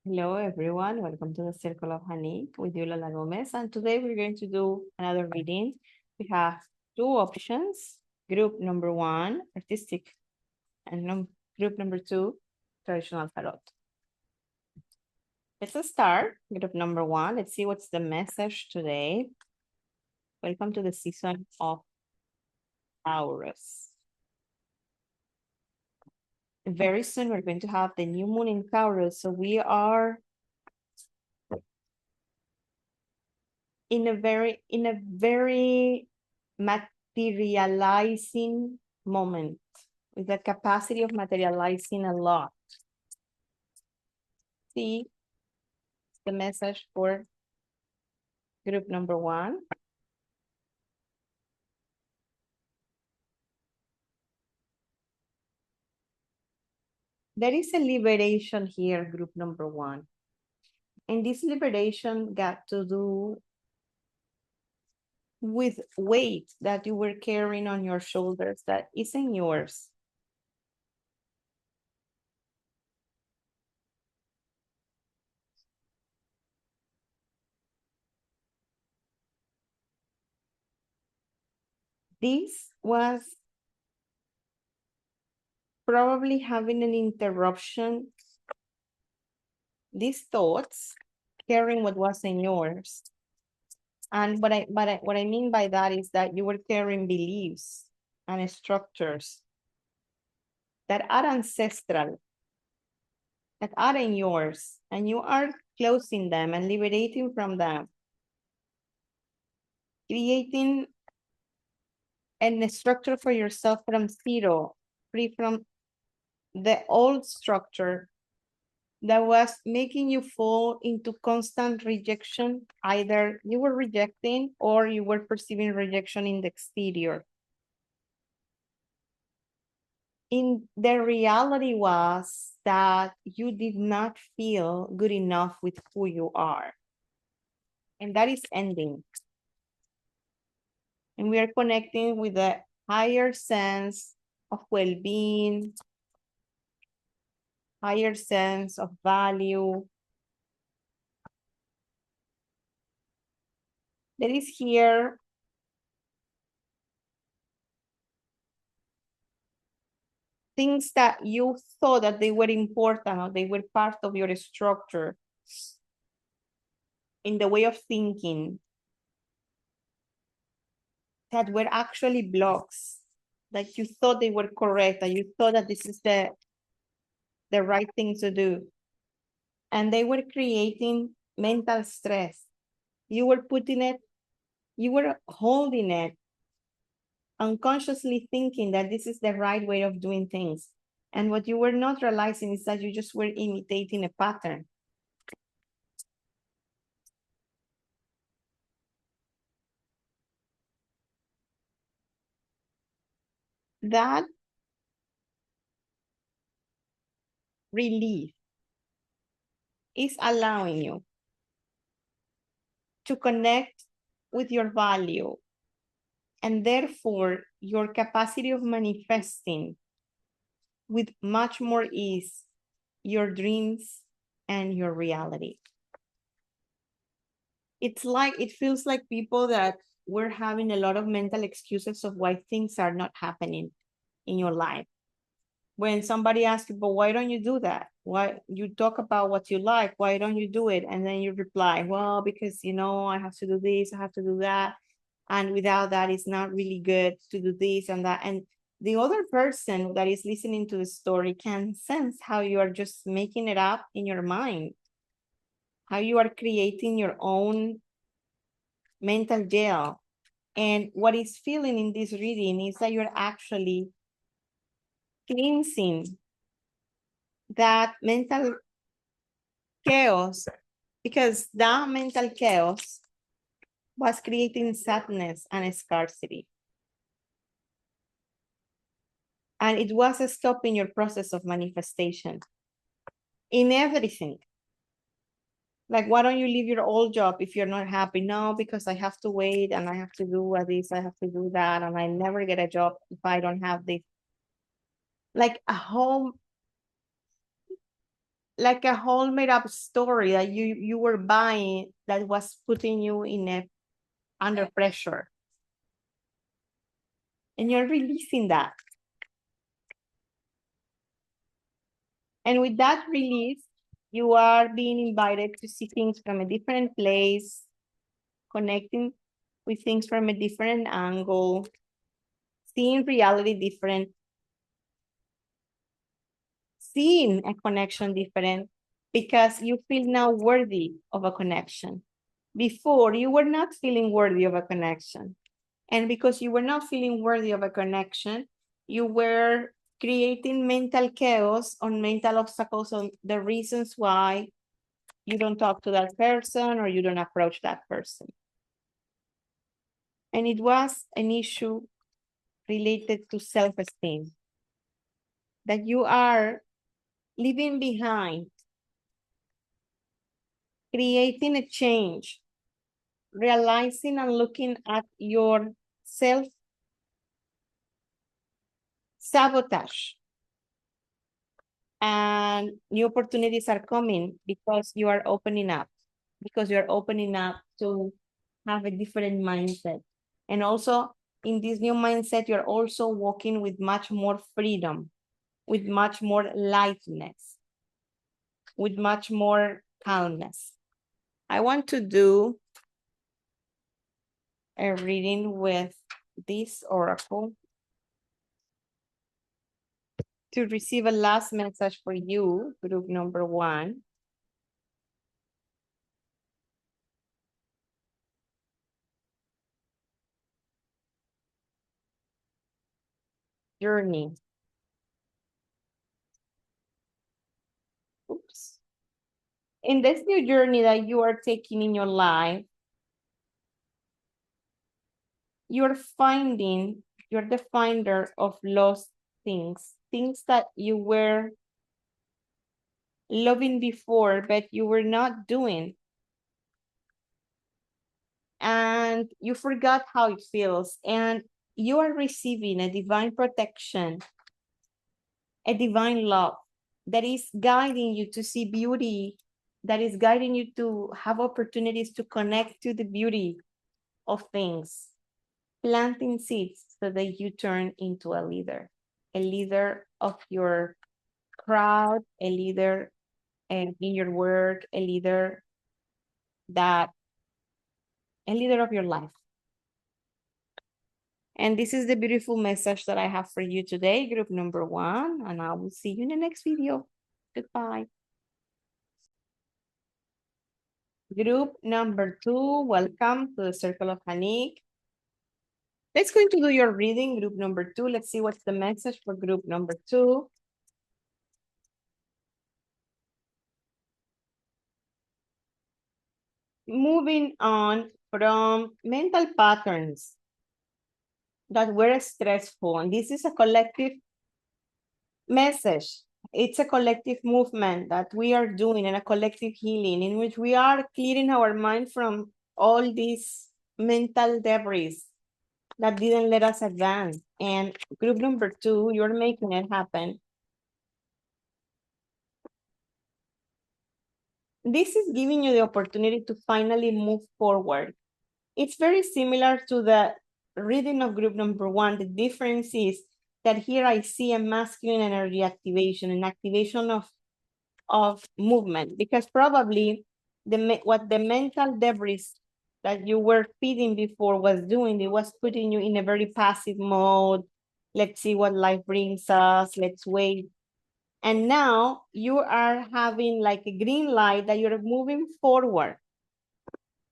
Hello, everyone. Welcome to the Circle of Honey with you, Lola Gomez. And today we're going to do another reading. We have two options. Group number one, artistic, and group number two, traditional tarot. Let's start. Group number one. Let's see what's the message today. Welcome to the season of Taurus. Very soon we're going to have the new moon in Taurus. So we are in a very materializing moment with the capacity of materializing a lot. See the message for group number one. There is a liberation here, group number one. And this liberation got to do with weight that you were carrying on your shoulders that isn't yours. This was probably having an interruption. These thoughts, carrying what wasn't yours. And what I mean by that is that you were carrying beliefs and structures that are ancestral, that aren't yours, and you are closing them and liberating from them, creating a structure for yourself from zero, free from the old structure that was making you fall into constant rejection. Either you were rejecting or you were perceiving rejection in the exterior. The reality was that you did not feel good enough with who you are. And that is ending. And we are connecting with a higher sense of well-being, higher sense of value. There is here things that you thought that they were important or they were part of your structure in the way of thinking that were actually blocks, that you thought they were correct, that you thought that this is the right thing to do. And they were creating mental stress. You were putting it, you were holding it, unconsciously thinking that this is the right way of doing things. And what you were not realizing is that you just were imitating a pattern. That relief is allowing you to connect with your value and therefore your capacity of manifesting with much more ease your dreams and your reality. It's like, it feels like people that were having a lot of mental excuses of why things are not happening in your life. When somebody asks you, but why don't you do that? Why you talk about what you like, why don't you do it? And then you reply, well, because, you know, I have to do this, I have to do that. And without that, it's not really good to do this and that. And the other person that is listening to the story can sense how you are just making it up in your mind, how you are creating your own mental jail. And what is feeling in this reading is that you're actually cleansing that mental chaos, because that mental chaos was creating sadness and scarcity. And it was stopping your process of manifestation in everything. Like, why don't you leave your old job if you're not happy? No, because I have to wait and I have to do this, I have to do that, and I never get a job if I don't have this. Like a home, like a whole made up story that you were buying that was putting you in a under pressure. And you're releasing that. And with that release, you are being invited to see things from a different place, connecting with things from a different angle, seeing reality different, seeing a connection different, because you feel now worthy of a connection. Before, you were not feeling worthy of a connection. And because you were not feeling worthy of a connection, you were creating mental chaos or mental obstacles on the reasons why you don't talk to that person or you don't approach that person. And it was an issue related to self-esteem, that you are leaving behind, creating a change, realizing and looking at your self-sabotage. And new opportunities are coming because you are opening up, to have a different mindset. And also in this new mindset, you're also walking with much more freedom, with much more lightness, with much more calmness. I want to do a reading with this oracle to receive a last message for you, group number 1. Journey. Oops. In this new journey that you are taking in your life, you're the finder of lost things, things that you were loving before, but you were not doing. And you forgot how it feels. And you are receiving a divine protection, a divine love that is guiding you to see beauty, that is guiding you to have opportunities to connect to the beauty of things, planting seeds so that you turn into a leader of your crowd, a leader in your work, a leader of your life. And this is the beautiful message that I have for you today, group number 1, and I will see you in the next video. Goodbye. Group number 2, welcome to the Circle of Hanik. Let's go to do your reading, group number 2. Let's see what's the message for group number 2. Moving on from mental patterns that were stressful, and this is a collective message. It's a collective movement that we are doing, and a collective healing in which we are clearing our mind from all these mental debris that didn't let us advance. And group number 2, you're making it happen. This is giving you the opportunity to finally move forward. It's very similar to the reading of group number 1. The difference is that here I see a masculine energy activation, an activation of movement, because probably what the mental debris that you were feeding before was doing, it was putting you in a very passive mode. Let's see what life brings us. Let's wait. And now you are having like a green light that you're moving forward.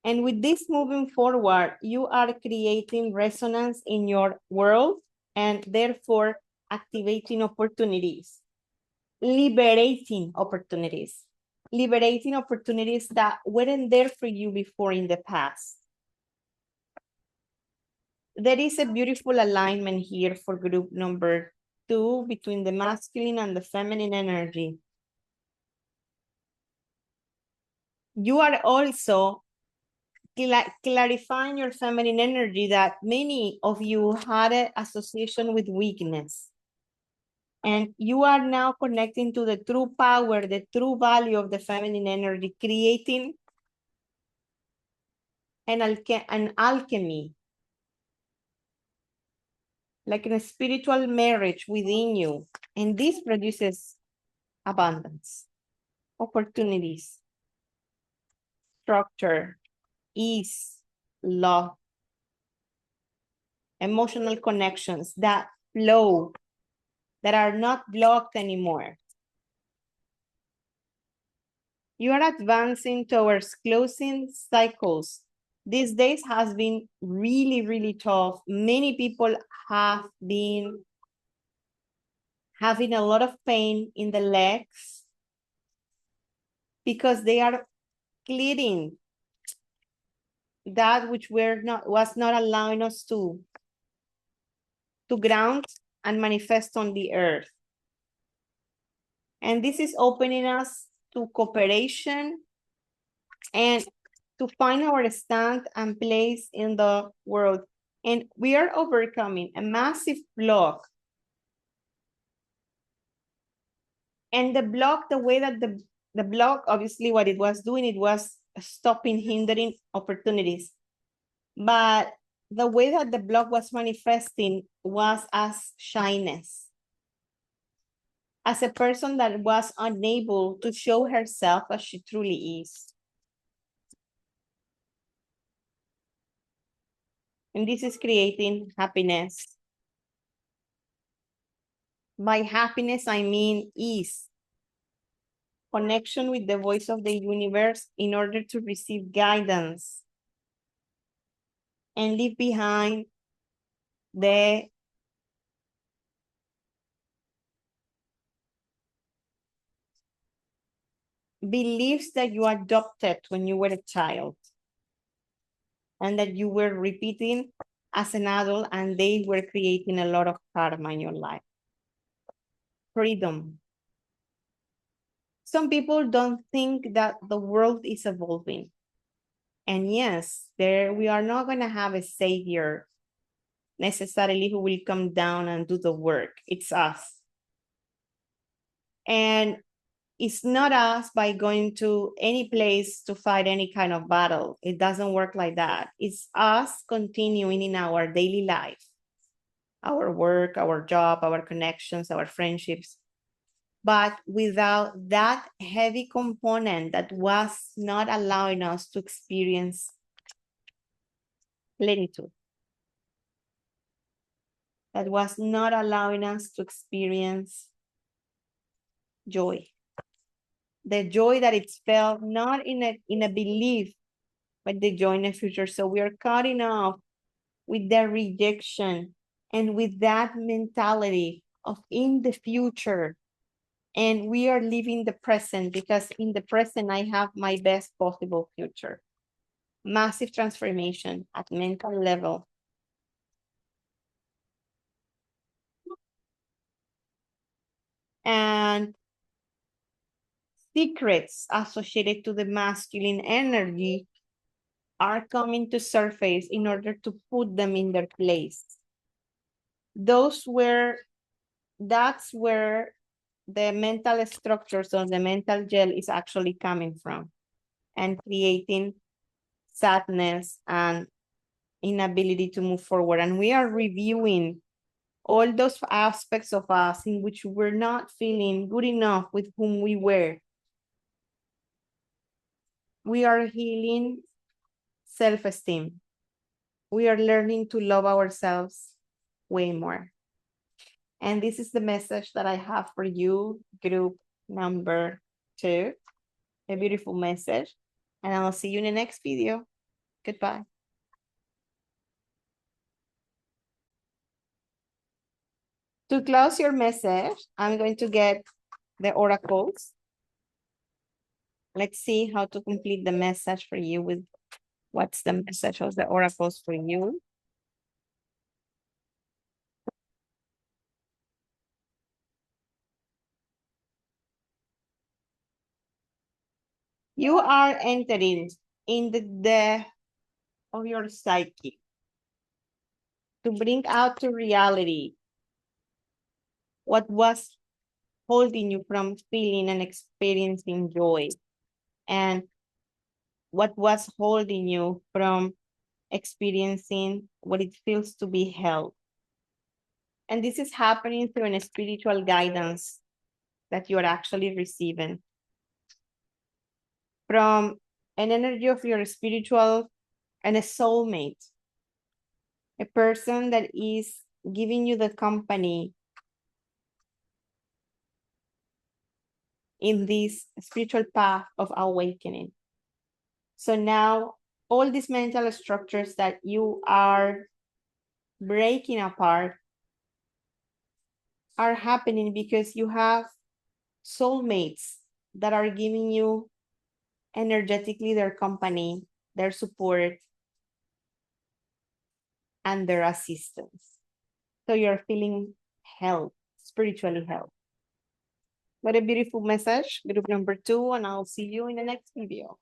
And with this moving forward, you are creating resonance in your world and therefore activating opportunities, liberating opportunities that weren't there for you before in the past. There is a beautiful alignment here for group number 2 between the masculine and the feminine energy. You are also clarifying your feminine energy that many of you had an association with weakness. And you are now connecting to the true power, the true value of the feminine energy, creating an alchemy, like a spiritual marriage within you. And this produces abundance, opportunities, structure, ease, love, emotional connections that flow, that are not blocked anymore. You are advancing towards closing cycles. These days has been really, really tough. Many people have been having a lot of pain in the legs because they are clearing that which was not allowing us to ground and manifest on the earth. And this is opening us to cooperation and to find our stand and place in the world. And we are overcoming a massive block. And the block, the way that the block, obviously what it was doing, it was stopping, hindering opportunities. But the way that the block was manifesting was as shyness. As a person that was unable to show herself as she truly is. And this is creating happiness. By happiness, I mean ease. Connection with the voice of the universe in order to receive guidance. And leave behind the beliefs that you adopted when you were a child. And that you were repeating as an adult, and they were creating a lot of karma in your life. Freedom. Some people don't think that the world is evolving. And yes, we are not going to have a savior necessarily who will come down and do the work. It's us. And it's not us by going to any place to fight any kind of battle. It doesn't work like that. It's us continuing in our daily life, our work, our job, our connections, our friendships, but without that heavy component that was not allowing us to experience plenitude, that was not allowing us to experience joy. The joy that it's felt not in a belief, but the joy in the future. So we are cutting off with the rejection and with that mentality of in the future. And we are living the present, because in the present, I have my best possible future. Massive transformation at mental level. And secrets associated to the masculine energy are coming to surface in order to put them in their place. That's where the mental structures of the mental gel is actually coming from, and creating sadness and inability to move forward. And we are reviewing all those aspects of us in which we're not feeling good enough with whom we were. We are healing self-esteem. We are learning to love ourselves way more. And this is the message that I have for you, group number 2. A beautiful message. And I'll see you in the next video. Goodbye. To close your message, I'm going to get the oracles. Let's see how to complete the message for you with what's the message of the oracles for you. You are entering in the depth of your psyche to bring out to reality What was holding you from feeling and experiencing joy? And what was holding you from experiencing what it feels to be held? And this is happening through a spiritual guidance that you're actually receiving from an energy of your spiritual and a soulmate, a person that is giving you the company in this spiritual path of awakening. So now all these mental structures that you are breaking apart are happening because you have soulmates that are giving you energetically their company, their support, and their assistance. So you're feeling held, spiritually held. What a beautiful message, group number 2, and I'll see you in the next video.